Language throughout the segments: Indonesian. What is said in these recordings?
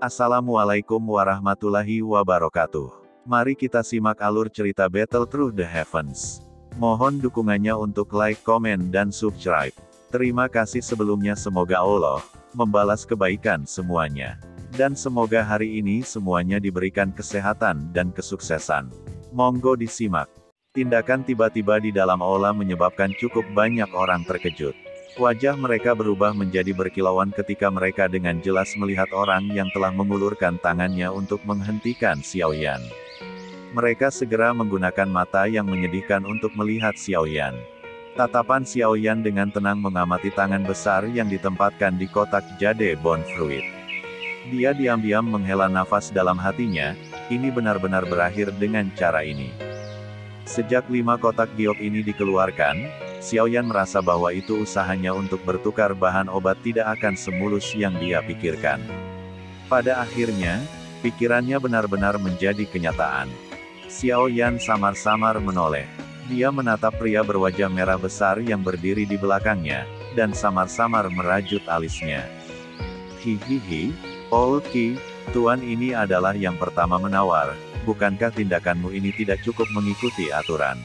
Assalamualaikum warahmatullahi wabarakatuh. Mari kita simak alur cerita Battle Through the Heavens. Mohon dukungannya untuk like, komen, dan subscribe. Terima kasih sebelumnya, semoga Allah membalas kebaikan semuanya. Dan semoga hari ini semuanya diberikan kesehatan dan kesuksesan. Monggo disimak. Tindakan tiba-tiba di dalam aula menyebabkan cukup banyak orang terkejut. Wajah mereka berubah menjadi berkilauan ketika mereka dengan jelas melihat orang yang telah mengulurkan tangannya untuk menghentikan Xiaoyan. Mereka segera menggunakan mata yang menyedihkan untuk melihat Xiaoyan. Tatapan Xiaoyan dengan tenang mengamati tangan besar yang ditempatkan di kotak jade bone fruit. Dia diam-diam menghela nafas dalam hatinya, ini benar-benar berakhir dengan cara ini. Sejak 5 kotak giok ini dikeluarkan, Xiaoyan merasa bahwa itu usahanya untuk bertukar bahan obat tidak akan semulus yang dia pikirkan. Pada akhirnya, pikirannya benar-benar menjadi kenyataan. Xiaoyan samar-samar menoleh. Dia menatap pria berwajah merah besar yang berdiri di belakangnya, dan samar-samar merajut alisnya. Hihihi, Old Qi, tuan ini adalah yang pertama menawar, bukankah tindakanmu ini tidak cukup mengikuti aturan?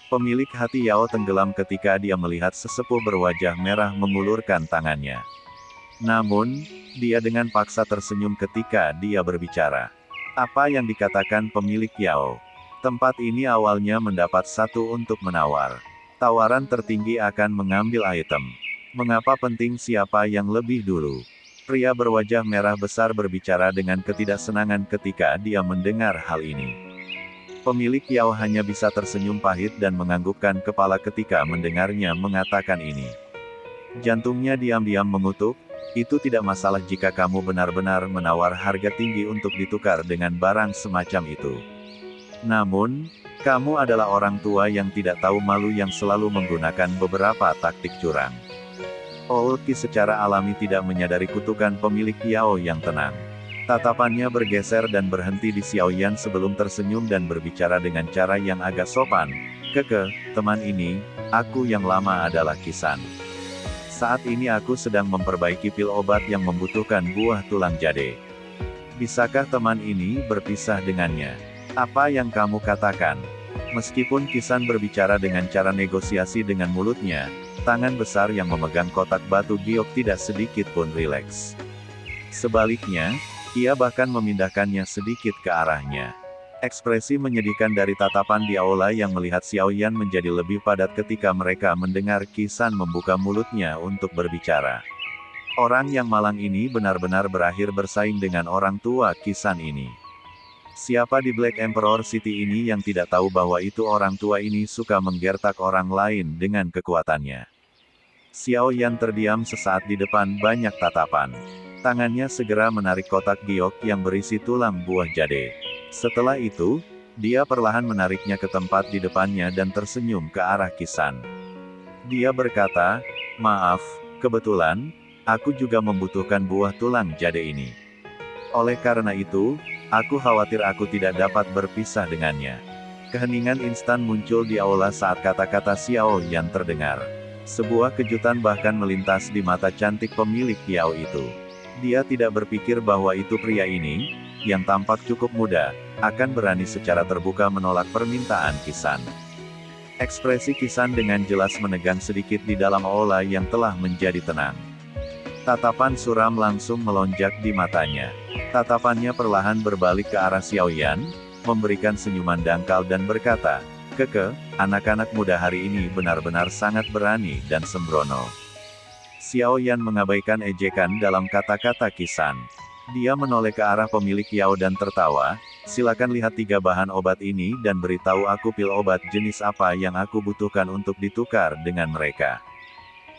Pemilik hati Yao tenggelam ketika dia melihat sesepuh berwajah merah mengulurkan tangannya. Namun, dia dengan paksa tersenyum ketika dia berbicara. Apa yang dikatakan pemilik Yao? Tempat ini awalnya mendapat 1 untuk menawar. Tawaran tertinggi akan mengambil item. Mengapa penting siapa yang lebih dulu? Pria berwajah merah besar berbicara dengan ketidaksenangan ketika dia mendengar hal ini. Pemilik Yao hanya bisa tersenyum pahit dan menganggukkan kepala ketika mendengarnya mengatakan ini. Jantungnya diam-diam mengutuk, itu tidak masalah jika kamu benar-benar menawar harga tinggi untuk ditukar dengan barang semacam itu. Namun, kamu adalah orang tua yang tidak tahu malu yang selalu menggunakan beberapa taktik curang. Old Qi secara alami tidak menyadari kutukan pemilik Yao yang tenang. Tatapannya bergeser dan berhenti di Xiaoyan sebelum tersenyum dan berbicara dengan cara yang agak sopan. Keke, teman ini, aku yang lama adalah Qisan. Saat ini aku sedang memperbaiki pil obat yang membutuhkan buah tulang jade. Bisakah teman ini berpisah dengannya? Apa yang kamu katakan? Meskipun Qisan berbicara dengan cara negosiasi dengan mulutnya, tangan besar yang memegang kotak batu giok tidak sedikit pun rileks. Sebaliknya, ia bahkan memindahkannya sedikit ke arahnya. Ekspresi menyedihkan dari tatapan di aula yang melihat Xiaoyan menjadi lebih padat ketika mereka mendengar Qisan membuka mulutnya untuk berbicara. Orang yang malang ini benar-benar berakhir bersaing dengan orang tua Qisan ini. Siapa di Black Emperor City ini yang tidak tahu bahwa itu orang tua ini suka menggertak orang lain dengan kekuatannya. Xiaoyan terdiam sesaat di depan banyak tatapan. Tangannya segera menarik kotak giok yang berisi tulang buah jade. Setelah itu, dia perlahan menariknya ke tempat di depannya dan tersenyum ke arah Qisan. Dia berkata, maaf, kebetulan, aku juga membutuhkan buah tulang jade ini. Oleh karena itu, aku khawatir aku tidak dapat berpisah dengannya. Keheningan instan muncul di aula saat kata-kata Xiaoyan terdengar. Sebuah kejutan bahkan melintas di mata cantik pemilik Yao itu. Dia tidak berpikir bahwa itu pria ini, yang tampak cukup muda, akan berani secara terbuka menolak permintaan Qisan. Ekspresi Qisan dengan jelas menegang sedikit di dalam aula yang telah menjadi tenang. Tatapan suram langsung melonjak di matanya. Tatapannya perlahan berbalik ke arah Xiaoyan, memberikan senyuman dangkal dan berkata, Keke, anak-anak muda hari ini benar-benar sangat berani dan sembrono. Xiaoyan mengabaikan ejekan dalam kata-kata Qisan. Dia menoleh ke arah pemilik Yao dan tertawa, silakan lihat 3 bahan obat ini dan beritahu aku pil obat jenis apa yang aku butuhkan untuk ditukar dengan mereka.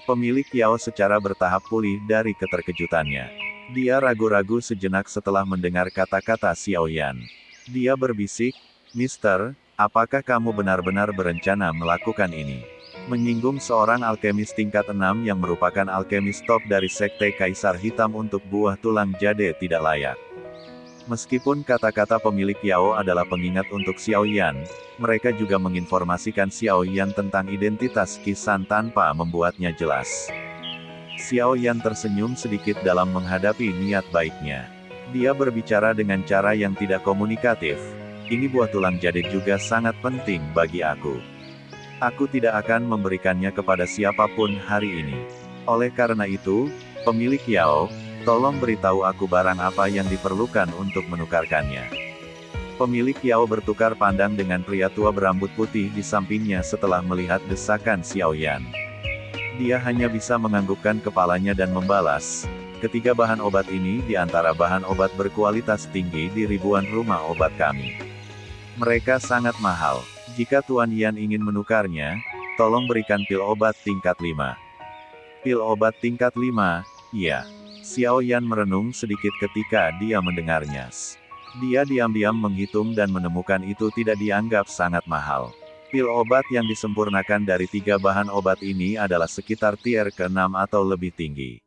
Pemilik Yao secara bertahap pulih dari keterkejutannya. Dia ragu-ragu sejenak setelah mendengar kata-kata Xiaoyan. Dia berbisik, Mister, apakah kamu benar-benar berencana melakukan ini? Menyinggung seorang alkemis tingkat 6 yang merupakan alkemis top dari Sekte Kaisar Hitam untuk buah tulang jade tidak layak. Meskipun kata-kata pemilik Yao adalah pengingat untuk Xiaoyan, mereka juga menginformasikan Xiaoyan tentang identitas Qisan tanpa membuatnya jelas. Xiaoyan tersenyum sedikit dalam menghadapi niat baiknya. Dia berbicara dengan cara yang tidak komunikatif. Ini buah tulang jaded juga sangat penting bagi aku. Aku tidak akan memberikannya kepada siapapun hari ini. Oleh karena itu, pemilik Yao, tolong beritahu aku barang apa yang diperlukan untuk menukarkannya. Pemilik Yao bertukar pandang dengan pria tua berambut putih di sampingnya setelah melihat desakan Xiaoyan. Dia hanya bisa menganggukkan kepalanya dan membalas, ketiga bahan obat ini di antara bahan obat berkualitas tinggi di ribuan rumah obat kami. Mereka sangat mahal. Jika Tuan Yan ingin menukarnya, tolong berikan pil obat tingkat 5. Pil obat tingkat 5, iya. Xiao Yan merenung sedikit ketika dia mendengarnya. Dia diam-diam menghitung dan menemukan itu tidak dianggap sangat mahal. Pil obat yang disempurnakan dari 3 bahan obat ini adalah sekitar tier ke-6 atau lebih tinggi.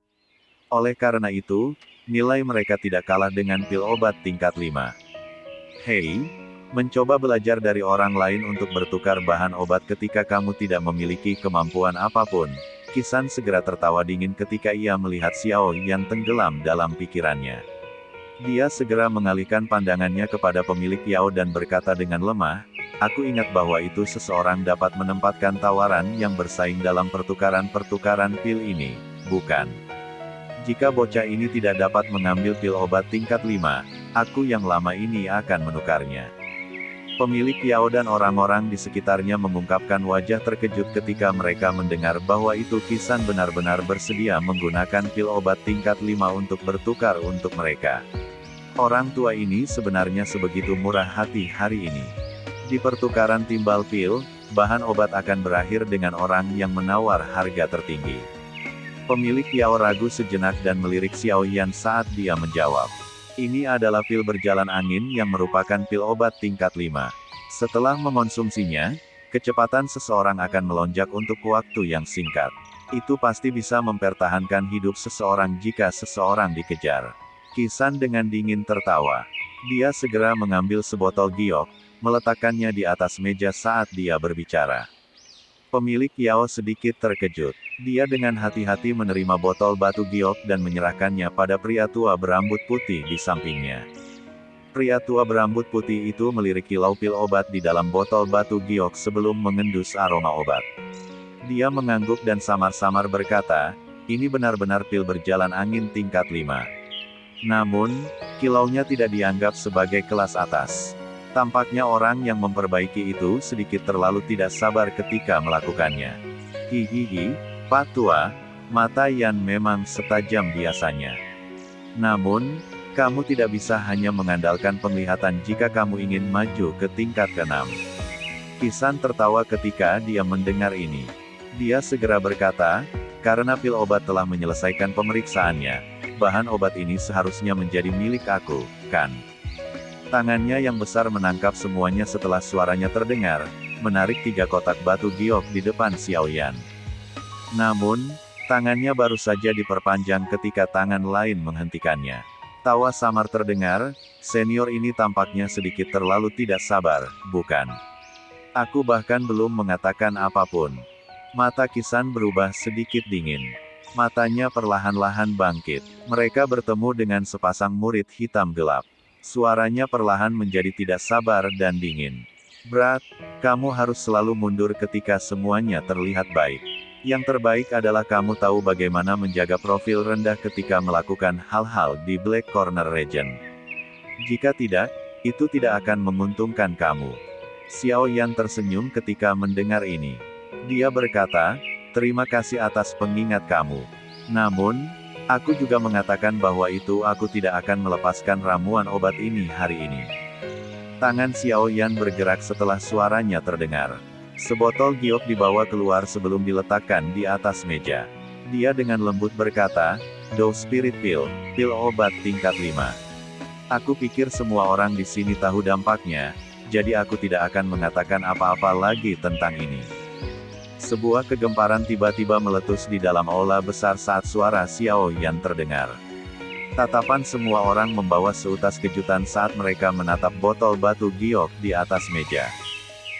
Oleh karena itu, nilai mereka tidak kalah dengan pil obat tingkat 5. Hei, mencoba belajar dari orang lain untuk bertukar bahan obat ketika kamu tidak memiliki kemampuan apapun. Kisan segera tertawa dingin ketika ia melihat Xiao yang tenggelam dalam pikirannya. Dia segera mengalihkan pandangannya kepada pemilik Yao dan berkata dengan lemah, aku ingat bahwa itu seseorang dapat menempatkan tawaran yang bersaing dalam pertukaran-pertukaran pil ini, bukan? Jika bocah ini tidak dapat mengambil pil obat tingkat 5, aku yang lama ini akan menukarnya. Pemilik Yao dan orang-orang di sekitarnya mengungkapkan wajah terkejut ketika mereka mendengar bahwa itu Kisan benar-benar bersedia menggunakan pil obat tingkat 5 untuk bertukar untuk mereka. Orang tua ini sebenarnya sebegitu murah hati hari ini. Di pertukaran timbal pil, bahan obat akan berakhir dengan orang yang menawar harga tertinggi. Pemilik Yao ragu sejenak dan melirik Xiao Yan saat dia menjawab. Ini adalah pil berjalan angin yang merupakan pil obat tingkat 5. Setelah mengonsumsinya, kecepatan seseorang akan melonjak untuk waktu yang singkat. Itu pasti bisa mempertahankan hidup seseorang jika seseorang dikejar. Kisan dengan dingin tertawa. Dia segera mengambil sebotol giok, meletakkannya di atas meja saat dia berbicara. Pemilik Yao sedikit terkejut. Dia dengan hati-hati menerima botol batu giok dan menyerahkannya pada pria tua berambut putih di sampingnya. Pria tua berambut putih itu melirik kilau pil obat di dalam botol batu giok sebelum mengendus aroma obat. Dia mengangguk dan samar-samar berkata, ini benar-benar pil berjalan angin tingkat 5. Namun, kilaunya tidak dianggap sebagai kelas atas. Tampaknya orang yang memperbaiki itu sedikit terlalu tidak sabar ketika melakukannya. Hihihi, Pak Tua, mata Yan memang setajam biasanya. Namun, kamu tidak bisa hanya mengandalkan penglihatan jika kamu ingin maju ke tingkat ke-6. Kisan tertawa ketika dia mendengar ini. Dia segera berkata, karena pil obat telah menyelesaikan pemeriksaannya, bahan obat ini seharusnya menjadi milik aku, kan? Tangannya yang besar menangkap semuanya setelah suaranya terdengar, menarik 3 kotak batu giok di depan Xiao Yan. Namun, tangannya baru saja diperpanjang ketika tangan lain menghentikannya. Tawa samar terdengar, senior ini tampaknya sedikit terlalu tidak sabar, bukan? Aku bahkan belum mengatakan apapun. Mata Kisan berubah sedikit dingin. Matanya perlahan-lahan bangkit. Mereka bertemu dengan sepasang murid hitam gelap. Suaranya perlahan menjadi tidak sabar dan dingin. Brat, kamu harus selalu mundur ketika semuanya terlihat baik. Yang terbaik adalah kamu tahu bagaimana menjaga profil rendah ketika melakukan hal-hal di Black Corner Region. Jika tidak, itu tidak akan menguntungkan kamu. Xiao Yan tersenyum ketika mendengar ini. Dia berkata, terima kasih atas pengingat kamu. Namun, aku juga mengatakan bahwa itu aku tidak akan melepaskan ramuan obat ini hari ini. Tangan Xiao Yan bergerak setelah suaranya terdengar. Sebotol giok dibawa keluar sebelum diletakkan di atas meja. Dia dengan lembut berkata, Dough Spirit Pill, pil obat tingkat 5. Aku pikir semua orang di sini tahu dampaknya, jadi aku tidak akan mengatakan apa-apa lagi tentang ini. Sebuah kegemparan tiba-tiba meletus di dalam aula besar saat suara Xiao Yan terdengar. Tatapan semua orang membawa seutas kejutan saat mereka menatap botol batu giok di atas meja.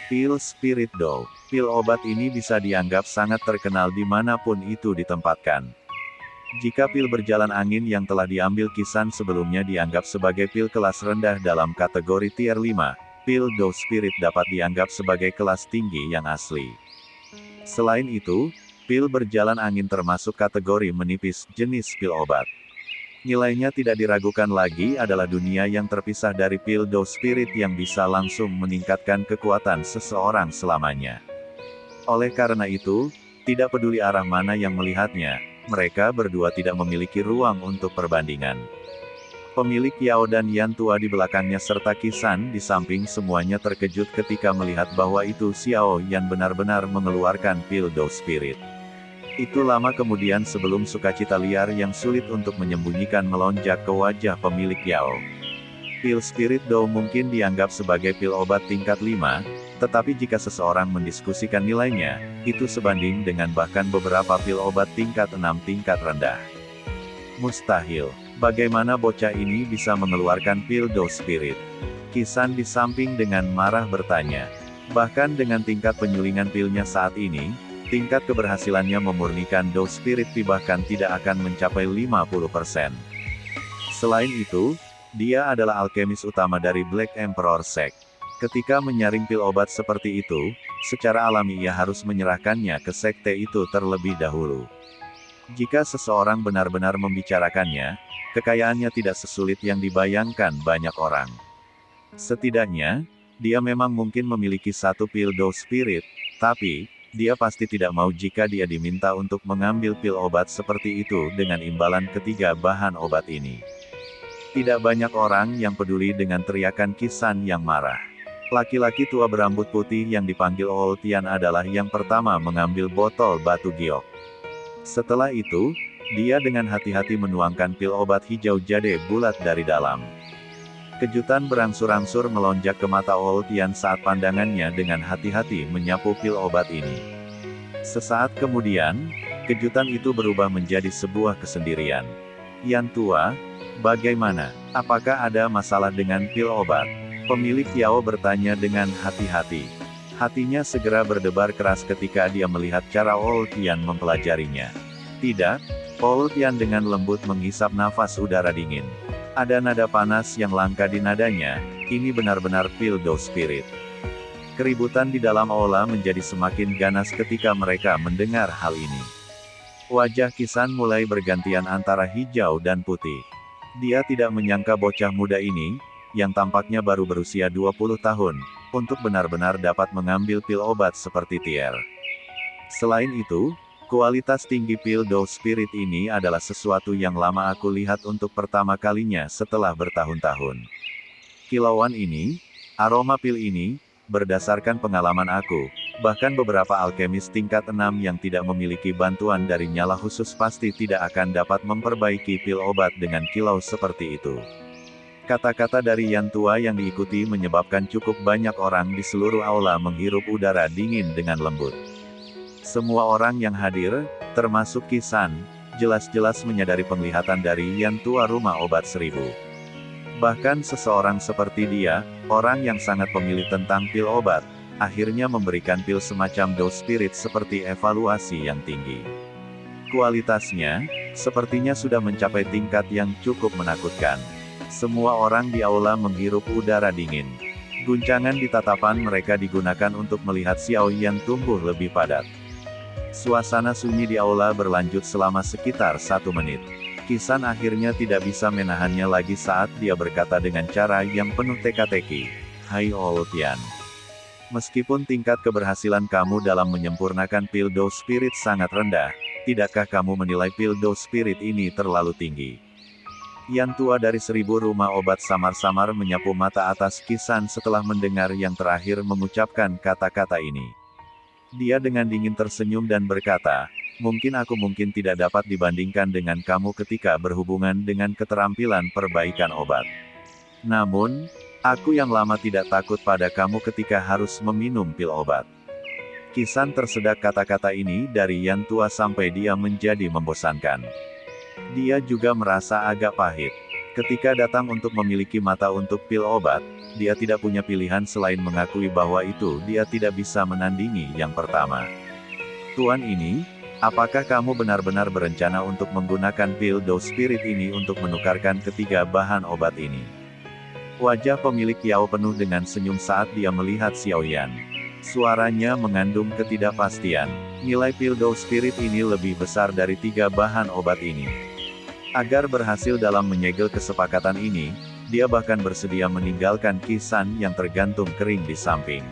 Pil Spirit Dough. Pil obat ini bisa dianggap sangat terkenal dimanapun itu ditempatkan. Jika pil berjalan angin yang telah diambil Kisan sebelumnya dianggap sebagai pil kelas rendah dalam kategori tier 5, pil Dou Spirit dapat dianggap sebagai kelas tinggi yang asli. Selain itu, pil berjalan angin termasuk kategori menipis, jenis pil obat. Nilainya tidak diragukan lagi adalah dunia yang terpisah dari pil Dou Spirit yang bisa langsung meningkatkan kekuatan seseorang selamanya. Oleh karena itu, tidak peduli arah mana yang melihatnya, mereka berdua tidak memiliki ruang untuk perbandingan. Pemilik Yao dan Yan Tua di belakangnya serta Kisan di samping semuanya terkejut ketika melihat bahwa itu Xiao Yan benar-benar mengeluarkan pil Dou Spirit. Itu lama kemudian sebelum sukacita liar yang sulit untuk menyembunyikan melonjak ke wajah pemilik Yao. Pil Spirit Dou mungkin dianggap sebagai pil obat tingkat 5, tetapi jika seseorang mendiskusikan nilainya, itu sebanding dengan bahkan beberapa pil obat tingkat 6 tingkat rendah. Mustahil. Bagaimana bocah ini bisa mengeluarkan pil Dou Spirit? Kisan di samping dengan marah bertanya. Bahkan dengan tingkat penyulingan pilnya saat ini, tingkat keberhasilannya memurnikan Dou Spirit bahkan tidak akan mencapai 50%. Selain itu, dia adalah alkemis utama dari Black Emperor Sect. Ketika menyaring pil obat seperti itu, secara alami ia harus menyerahkannya ke sekte itu terlebih dahulu. Jika seseorang benar-benar membicarakannya, kekayaannya tidak sesulit yang dibayangkan banyak orang. Setidaknya, dia memang mungkin memiliki satu pil Dou Spirit, tapi, dia pasti tidak mau jika dia diminta untuk mengambil pil obat seperti itu dengan imbalan ketiga bahan obat ini. Tidak banyak orang yang peduli dengan teriakan Kisan yang marah. Laki-laki tua berambut putih yang dipanggil Old Tian adalah yang pertama mengambil botol batu giok. Setelah itu, dia dengan hati-hati menuangkan pil obat hijau jade bulat dari dalam. Kejutan berangsur-angsur melonjak ke mata Old Tian saat pandangannya dengan hati-hati menyapu pil obat ini. Sesaat kemudian, kejutan itu berubah menjadi sebuah kesendirian. Yan Tua, bagaimana? Apakah ada masalah dengan pil obat? Pemilik Yao bertanya dengan hati-hati. Hatinya segera berdebar keras ketika dia melihat cara Old Tian mempelajarinya. Tidak, Old Tian dengan lembut menghisap nafas udara dingin. Ada nada panas yang langka di nadanya, ini benar-benar pil Dou Spirit. Keributan di dalam aula menjadi semakin ganas ketika mereka mendengar hal ini. Wajah Kisan mulai bergantian antara hijau dan putih. Dia tidak menyangka bocah muda ini, yang tampaknya baru berusia 20 tahun, untuk benar-benar dapat mengambil pil obat seperti Tier. Selain itu, kualitas tinggi pil Dou Spirit ini adalah sesuatu yang lama aku lihat untuk pertama kalinya setelah bertahun-tahun. Kilauan ini, aroma pil ini, berdasarkan pengalaman aku, bahkan beberapa alkemis tingkat 6 yang tidak memiliki bantuan dari nyala khusus pasti tidak akan dapat memperbaiki pil obat dengan kilau seperti itu. Kata-kata dari Yan Tua yang diikuti menyebabkan cukup banyak orang di seluruh aula menghirup udara dingin dengan lembut. Semua orang yang hadir, termasuk Kisan, jelas-jelas menyadari penglihatan dari Yan Tua rumah obat 1000. Bahkan seseorang seperti dia, orang yang sangat pemilih tentang pil obat, akhirnya memberikan pil semacam Dou Spirit seperti evaluasi yang tinggi. Kualitasnya, sepertinya sudah mencapai tingkat yang cukup menakutkan. Semua orang di aula menghirup udara dingin. Guncangan di tatapan mereka digunakan untuk melihat Xiao Yan tumbuh lebih padat. Suasana sunyi di aula berlanjut selama sekitar 1 menit. Kisan akhirnya tidak bisa menahannya lagi saat dia berkata dengan cara yang penuh teka-teki. Hai Old Tian. Meskipun tingkat keberhasilan kamu dalam menyempurnakan pil Dou Spirit sangat rendah, tidakkah kamu menilai pil Dou Spirit ini terlalu tinggi? Yan Tua dari 1000 rumah obat samar-samar menyapu mata atas Kisan setelah mendengar yang terakhir mengucapkan kata-kata ini. Dia dengan dingin tersenyum dan berkata, mungkin tidak dapat dibandingkan dengan kamu ketika berhubungan dengan keterampilan perbaikan obat. Namun, aku yang lama tidak takut pada kamu ketika harus meminum pil obat. Kisan tersedak kata-kata ini dari Yan Tua sampai dia menjadi membosankan. Dia juga merasa agak pahit. Ketika datang untuk memiliki mata untuk pil obat, dia tidak punya pilihan selain mengakui bahwa itu dia tidak bisa menandingi yang pertama. Tuan ini, Apakah kamu benar-benar berencana untuk menggunakan pil dose spirit ini untuk menukarkan ketiga bahan obat ini? Wajah pemilik Yao penuh dengan senyum saat dia melihat Xiaoyan. Suaranya mengandung ketidakpastian. Nilai pil dose spirit ini lebih besar dari 3 bahan obat ini. Agar berhasil dalam menyegel kesepakatan ini, dia bahkan bersedia meninggalkan Kisan yang tergantung kering di samping.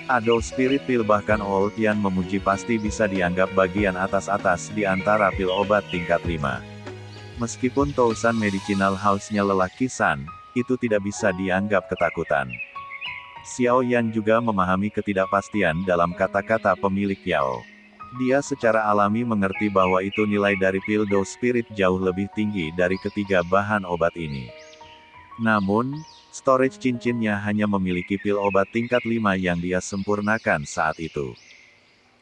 Ado Spirit Pill bahkan Old Yan memuji pasti bisa dianggap bagian atas-atas di antara pil obat tingkat 5. Meskipun Tousan Medicinal House-nya lelah Kisan, itu tidak bisa dianggap ketakutan. Xiao Yan juga memahami ketidakpastian dalam kata-kata pemilik Yao. Dia secara alami mengerti bahwa itu nilai dari pil dose spirit jauh lebih tinggi dari ketiga bahan obat ini. Namun, storage cincinnya hanya memiliki pil obat tingkat 5 yang dia sempurnakan saat itu.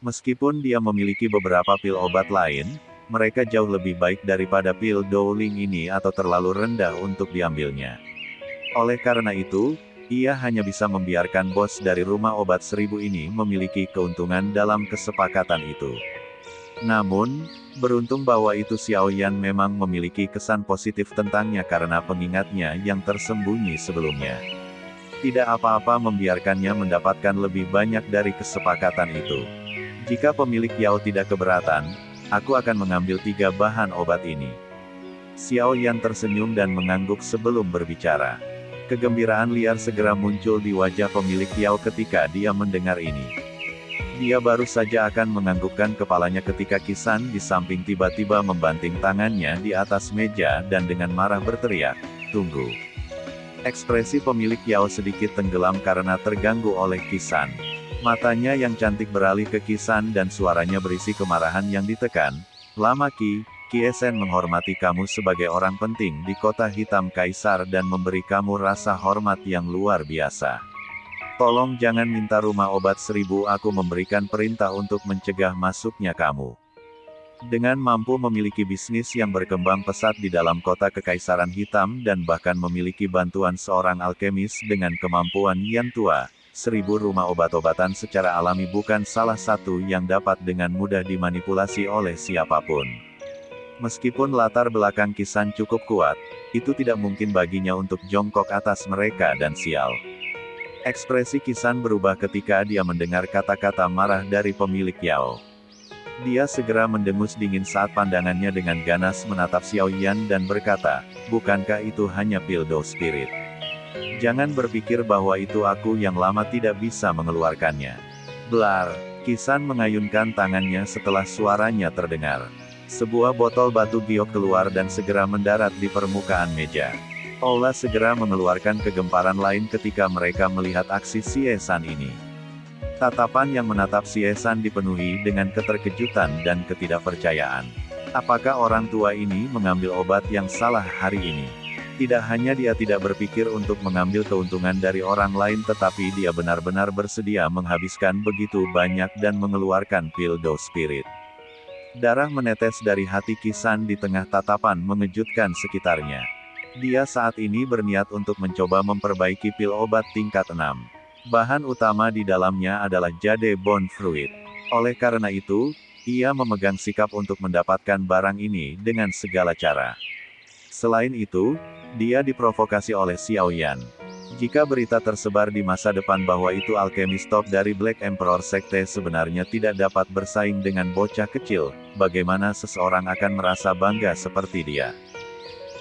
Meskipun dia memiliki beberapa pil obat lain, mereka jauh lebih baik daripada pil Dowling ini atau terlalu rendah untuk diambilnya. Oleh karena itu, ia hanya bisa membiarkan bos dari rumah obat 1000 ini memiliki keuntungan dalam kesepakatan itu. Namun, beruntung bahwa itu Xiao Yan memang memiliki kesan positif tentangnya karena pengingatnya yang tersembunyi sebelumnya. Tidak apa-apa membiarkannya mendapatkan lebih banyak dari kesepakatan itu. Jika pemilik Yao tidak keberatan, aku akan mengambil 3 bahan obat ini. Xiao Yan tersenyum dan mengangguk sebelum berbicara. Kegembiraan liar segera muncul di wajah pemilik Yao ketika dia mendengar ini. Dia baru saja akan menganggukkan kepalanya ketika Kisan di samping tiba-tiba membanting tangannya di atas meja dan dengan marah berteriak, "Tunggu!" Ekspresi pemilik Yao sedikit tenggelam karena terganggu oleh Kisan. Matanya yang cantik beralih ke Kisan dan suaranya berisi kemarahan yang ditekan. "Lama Ki Esen menghormati kamu sebagai orang penting di kota hitam Kaisar dan memberi kamu rasa hormat yang luar biasa. Tolong jangan minta rumah obat 1000 aku memberikan perintah untuk mencegah masuknya kamu." Dengan mampu memiliki bisnis yang berkembang pesat di dalam kota Kekaisaran Hitam dan bahkan memiliki bantuan seorang alkemis dengan kemampuan yang tua, 1000 rumah obat-obatan secara alami bukan salah satu yang dapat dengan mudah dimanipulasi oleh siapapun. Meskipun latar belakang Kisan cukup kuat, itu tidak mungkin baginya untuk jongkok atas mereka dan sial. Ekspresi Kisan berubah ketika dia mendengar kata-kata marah dari pemilik Yao. Dia segera mendengus dingin saat pandangannya dengan ganas menatap Xiao Yan dan berkata, "Bukankah itu hanya pil dose spirit? Jangan berpikir bahwa itu aku yang lama tidak bisa mengeluarkannya." Blar, Kisan mengayunkan tangannya setelah suaranya terdengar. Sebuah botol batu giok keluar dan segera mendarat di permukaan meja. Ola segera mengeluarkan kegemparan lain ketika mereka melihat aksi Xie-san ini. Tatapan yang menatap Xie-san dipenuhi dengan keterkejutan dan ketidakpercayaan. Apakah orang tua ini mengambil obat yang salah hari ini? Tidak hanya dia tidak berpikir untuk mengambil keuntungan dari orang lain tetapi dia benar-benar bersedia menghabiskan begitu banyak dan mengeluarkan pil dose spirit. Darah menetes dari hati Kisan di tengah tatapan mengejutkan sekitarnya. Dia saat ini berniat untuk mencoba memperbaiki pil obat tingkat 6. Bahan utama di dalamnya adalah jade bone fruit. Oleh karena itu, ia memegang sikap untuk mendapatkan barang ini dengan segala cara. Selain itu, dia diprovokasi oleh Xiao Yan. Jika berita tersebar di masa depan bahwa itu alkemis top dari Black Emperor Sekte sebenarnya tidak dapat bersaing dengan bocah kecil, bagaimana seseorang akan merasa bangga seperti dia?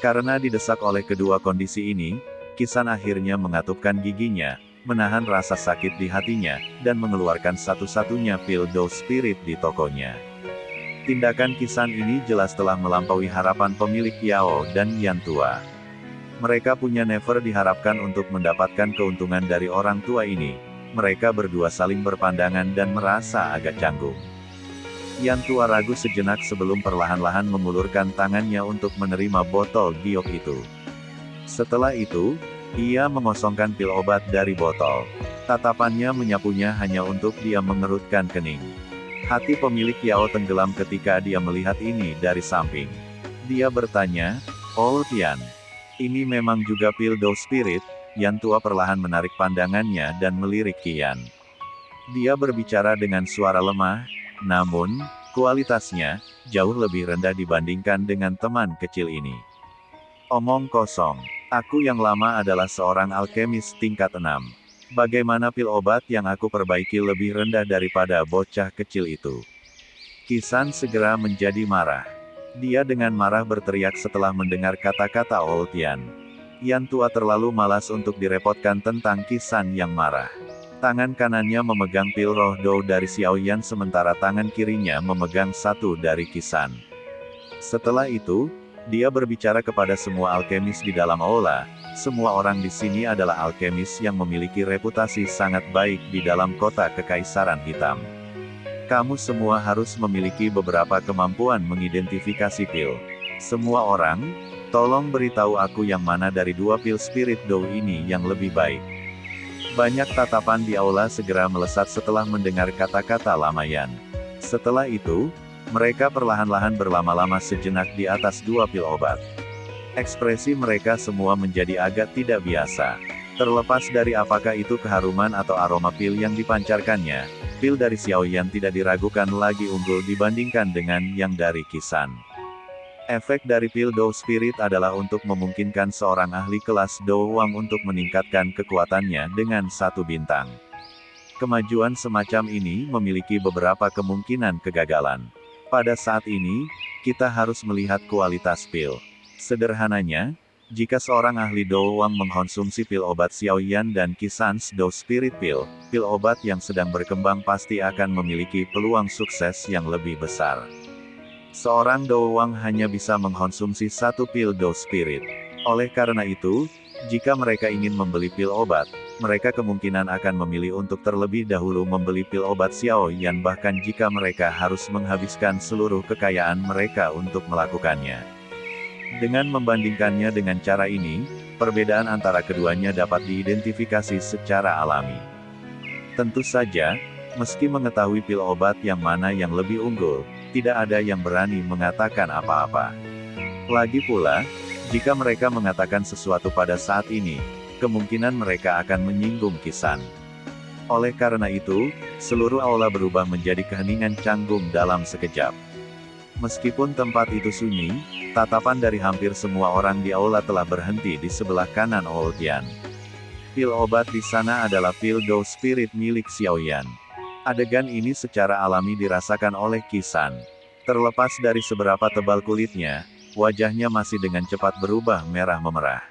Karena didesak oleh kedua kondisi ini, Kisan akhirnya mengatupkan giginya, menahan rasa sakit di hatinya, dan mengeluarkan satu-satunya pil dose spirit di tokonya. Tindakan Kisan ini jelas telah melampaui harapan pemilik Yao dan Yan tua. Mereka punya never diharapkan untuk mendapatkan keuntungan dari orang tua ini. Mereka berdua saling berpandangan dan merasa agak canggung. Yan tua ragu sejenak sebelum perlahan-lahan mengulurkan tangannya untuk menerima botol giok itu. Setelah itu, ia mengosongkan pil obat dari botol. Tatapannya menyapunya hanya untuk dia mengerutkan kening. Hati pemilik Yao tenggelam ketika dia melihat ini dari samping. Dia bertanya, "Oh Yan, ini memang juga pil dose spirit?" Yan tua perlahan menarik pandangannya dan melirik Yan. Dia berbicara dengan suara lemah, namun, Kualitasnya, jauh lebih rendah dibandingkan dengan teman kecil ini. Omong kosong. Aku yang lama adalah seorang alkemis tingkat 6. Bagaimana pil obat yang aku perbaiki lebih rendah daripada bocah kecil itu? Kisan segera menjadi marah. Dia dengan marah berteriak setelah mendengar kata-kata Old Yan. Yan tua terlalu malas untuk direpotkan tentang Kisan yang marah. Tangan kanannya memegang pil roh Dou dari Xiao Yan sementara tangan kirinya memegang satu dari Kisan. Setelah itu, dia berbicara kepada semua alkemis di dalam aula. Semua orang di sini adalah alkemis yang memiliki reputasi sangat baik di dalam kota Kekaisaran Hitam. Kamu semua harus memiliki beberapa kemampuan mengidentifikasi pil. Semua orang, tolong beritahu aku yang mana dari dua pil Spirit Dou ini yang lebih baik. Banyak tatapan di aula segera melesat setelah mendengar kata-kata Lamayan. Setelah itu, mereka perlahan-lahan berlama-lama sejenak di atas dua pil obat. Ekspresi mereka semua menjadi agak tidak biasa. Terlepas dari apakah itu keharuman atau aroma pil yang dipancarkannya, pil dari Xiao Yan tidak diragukan lagi unggul dibandingkan dengan yang dari Kisan. Efek dari pil Dou Spirit adalah untuk memungkinkan seorang ahli kelas Dou Wang untuk meningkatkan kekuatannya dengan 1 bintang. Kemajuan semacam ini memiliki beberapa kemungkinan kegagalan. Pada saat ini, kita harus melihat kualitas pil. Sederhananya, jika seorang ahli Dou Wang mengkonsumsi pil obat Xiao Yan dan Kisan's Dou Spirit Pill, pil obat yang sedang berkembang pasti akan memiliki peluang sukses yang lebih besar. Seorang Dou Wang hanya bisa mengkonsumsi satu pil Dou Spirit. Oleh karena itu, jika mereka ingin membeli pil obat, mereka kemungkinan akan memilih untuk terlebih dahulu membeli pil obat Xiao Yan bahkan jika mereka harus menghabiskan seluruh kekayaan mereka untuk melakukannya. Dengan membandingkannya dengan cara ini, perbedaan antara keduanya dapat diidentifikasi secara alami. Tentu saja, meski mengetahui pil obat yang mana yang lebih unggul, tidak ada yang berani mengatakan apa-apa. Lagi pula, jika mereka mengatakan sesuatu pada saat ini, kemungkinan mereka akan menyinggung Kisan. Oleh karena itu, seluruh aula berubah menjadi keheningan canggung dalam sekejap. Meskipun tempat itu sunyi, tatapan dari hampir semua orang di aula telah berhenti di sebelah kanan Old Yan. Pil obat di sana adalah pil Dou Spirit milik Xiao Yan. Adegan ini secara alami dirasakan oleh Kisan. Terlepas dari seberapa tebal kulitnya, wajahnya masih dengan cepat berubah merah memerah.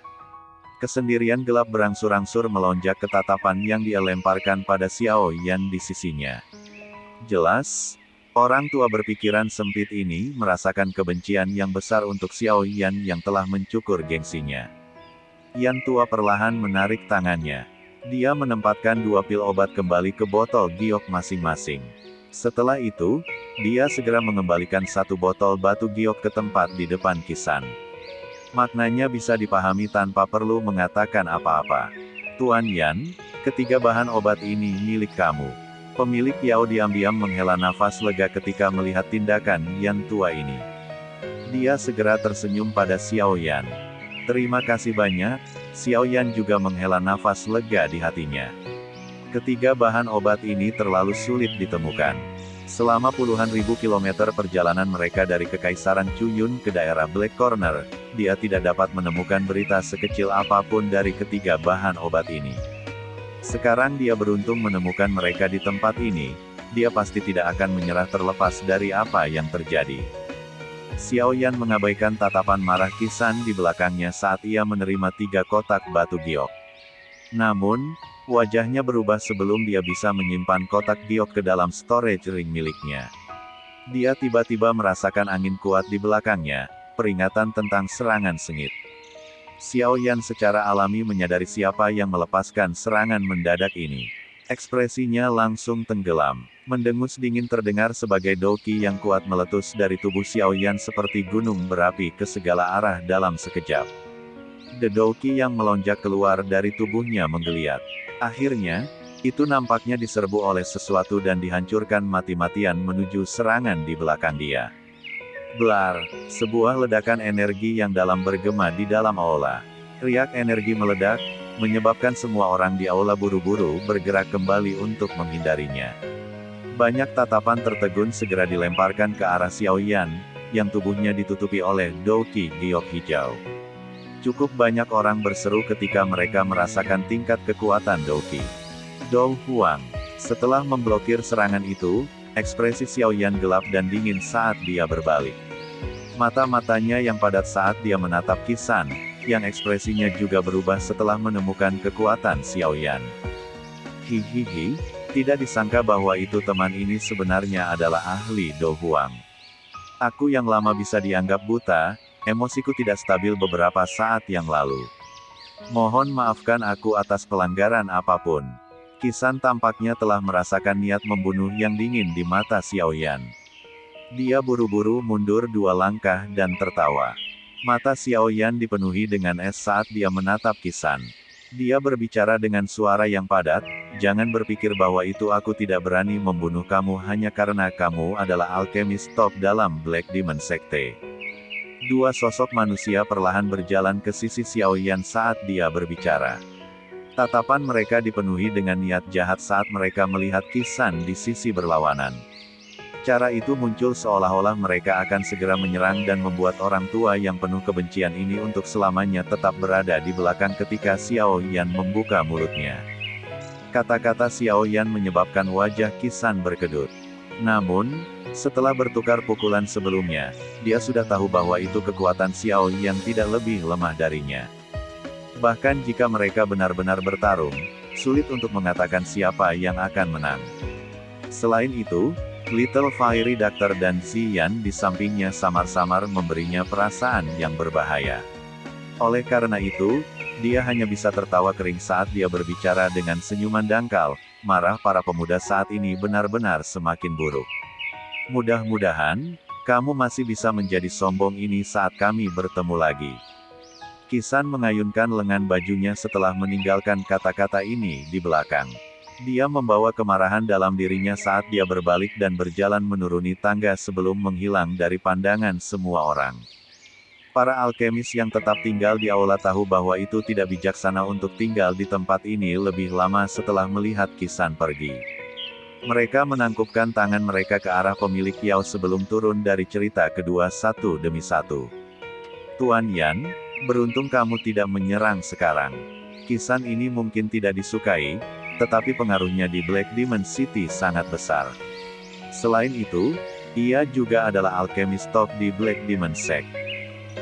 Kesendirian gelap berangsur-angsur melonjak ke tatapan yang dia lemparkan pada Xiao Yan di sisinya. Jelas, orang tua berpikiran sempit ini merasakan kebencian yang besar untuk Xiao Yan yang telah mencukur gengsinya. Yan tua perlahan menarik tangannya. Dia menempatkan dua pil obat kembali ke botol giok masing-masing. Setelah itu, dia segera mengembalikan satu botol batu giok ke tempat di depan Kisan. Maknanya bisa dipahami tanpa perlu mengatakan apa-apa. Tuan Yan, ketiga bahan obat ini milik kamu. Pemilik Yao diam-diam menghela nafas lega ketika melihat tindakan Yan tua ini. Dia segera tersenyum pada Xiao Yan. Terima kasih banyak. Xiao Yan juga menghela nafas lega di hatinya. Ketiga bahan obat ini terlalu sulit ditemukan. Selama puluhan ribu kilometer perjalanan mereka dari Kekaisaran Chuyun ke daerah Black Corner, dia tidak dapat menemukan berita sekecil apapun dari ketiga bahan obat ini. Sekarang dia beruntung menemukan mereka di tempat ini, dia pasti tidak akan menyerah terlepas dari apa yang terjadi. Xiao Yan mengabaikan tatapan marah Kisan di belakangnya saat ia menerima 3 kotak batu giok. Namun, wajahnya berubah sebelum dia bisa menyimpan kotak giok ke dalam storage ring miliknya. Dia tiba-tiba merasakan angin kuat di belakangnya, peringatan tentang serangan sengit. Xiao Yan secara alami menyadari siapa yang melepaskan serangan mendadak ini. Ekspresinya langsung tenggelam. Mendengus dingin terdengar sebagai douqi yang kuat meletus dari tubuh Xiao Yan seperti gunung berapi ke segala arah dalam sekejap. Dedouqi yang melonjak keluar dari tubuhnya menggeliat. Akhirnya, itu nampaknya diserbu oleh sesuatu dan dihancurkan mati-matian menuju serangan di belakang dia. Blar, sebuah ledakan energi yang dalam bergema di dalam aula. Riak energi meledak, menyebabkan semua orang di aula buru-buru bergerak kembali untuk menghindarinya. Banyak tatapan tertegun segera dilemparkan ke arah Xiaoyan, yang tubuhnya ditutupi oleh douki giok hijau. Cukup banyak orang berseru ketika mereka merasakan tingkat kekuatan douki. Dou Huang. Setelah memblokir serangan itu, ekspresi Xiaoyan gelap dan dingin saat dia berbalik. Mata-matanya yang padat saat dia menatap Qisan, yang ekspresinya juga berubah setelah menemukan kekuatan Xiaoyan. Hihihi, tidak disangka bahwa itu teman ini sebenarnya adalah ahli Dou Huang. Aku yang lama bisa dianggap buta, emosiku tidak stabil beberapa saat yang lalu. Mohon maafkan aku atas pelanggaran apapun. Qisan tampaknya telah merasakan niat membunuh yang dingin di mata Xiaoyan. Dia buru-buru mundur 2 langkah dan tertawa. Mata Xiaoyan dipenuhi dengan es saat dia menatap Qisan. Dia berbicara dengan suara yang padat, jangan berpikir bahwa itu aku tidak berani membunuh kamu hanya karena kamu adalah alkemis top dalam Black Demon Sekte. 2 sosok manusia perlahan berjalan ke sisi Xiaoyan saat dia berbicara. Tatapan mereka dipenuhi dengan niat jahat saat mereka melihat Qisan di sisi berlawanan. Cara itu muncul seolah-olah mereka akan segera menyerang dan membuat orang tua yang penuh kebencian ini untuk selamanya tetap berada di belakang ketika Xiaoyan membuka mulutnya. Kata-kata Xiaoyan menyebabkan wajah Qisan berkedut. Namun, setelah bertukar pukulan sebelumnya, dia sudah tahu bahwa itu kekuatan Xiaoyan tidak lebih lemah darinya. Bahkan jika mereka benar-benar bertarung, sulit untuk mengatakan siapa yang akan menang. Selain itu, Little Fiery Doctor dan Ziyan di sampingnya samar-samar memberinya perasaan yang berbahaya. Oleh karena itu, dia hanya bisa tertawa kering saat dia berbicara dengan senyuman dangkal, marah para pemuda saat ini benar-benar semakin buruk. Mudah-mudahan, kamu masih bisa menjadi sombong ini saat kami bertemu lagi. Qisan mengayunkan lengan bajunya setelah meninggalkan kata-kata ini di belakang. Dia membawa kemarahan dalam dirinya saat dia berbalik dan berjalan menuruni tangga sebelum menghilang dari pandangan semua orang. Para alkemis yang tetap tinggal di aula tahu bahwa itu tidak bijaksana untuk tinggal di tempat ini lebih lama setelah melihat Qisan pergi. Mereka menangkupkan tangan mereka ke arah pemilik Yao sebelum turun dari cerita kedua satu demi satu. Tuan Yan, beruntung kamu tidak menyerang sekarang. Qisan ini mungkin tidak disukai, tetapi pengaruhnya di Black Demon City sangat besar. Selain itu, ia juga adalah alkemis top di Black Demon Sect.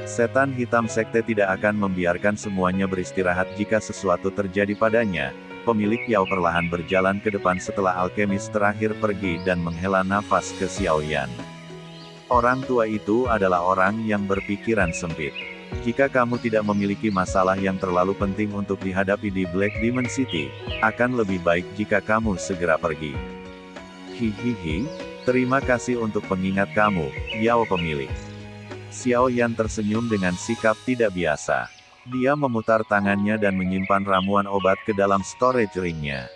Setan hitam sekte tidak akan membiarkan semuanya beristirahat jika sesuatu terjadi padanya. Pemilik Yao perlahan berjalan ke depan setelah alkemis terakhir pergi dan menghela nafas ke Xiaoyan. Orang tua itu adalah orang yang berpikiran sempit. Jika kamu tidak memiliki masalah yang terlalu penting untuk dihadapi di Black Demon City, akan lebih baik jika kamu segera pergi. Hihihi, terima kasih untuk pengingat kamu, Yao pemilik. Xiaoyan tersenyum dengan sikap tidak biasa. Dia memutar tangannya dan menyimpan ramuan obat ke dalam storage ring-nya.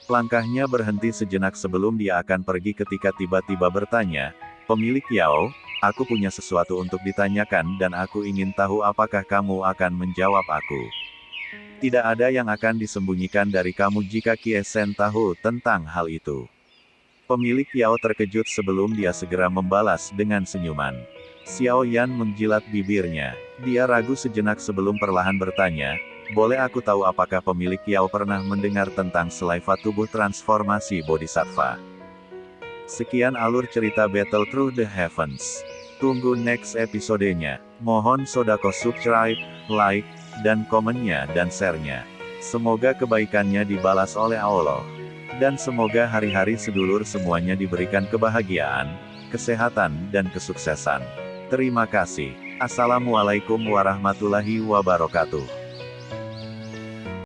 Langkahnya berhenti sejenak sebelum dia akan pergi ketika tiba-tiba bertanya, "Pemilik Yao, aku punya sesuatu untuk ditanyakan dan aku ingin tahu apakah kamu akan menjawab aku. Tidak ada yang akan disembunyikan dari kamu jika Kiesen tahu tentang hal itu." Pemilik Yao terkejut sebelum dia segera membalas dengan senyuman. Xiaoyan menjilat bibirnya. Dia ragu sejenak sebelum perlahan bertanya, "Boleh aku tahu apakah pemilik Yao pernah mendengar tentang selaiva tubuh transformasi Bodhisattva?" Sekian alur cerita Battle Through the Heavens. Tunggu next episodenya. Mohon sodako subscribe, like, dan komennya dan share-nya. Semoga kebaikannya dibalas oleh Allah. Dan semoga hari-hari sedulur semuanya diberikan kebahagiaan, kesehatan, dan kesuksesan. Terima kasih. Assalamualaikum warahmatullahi wabarakatuh.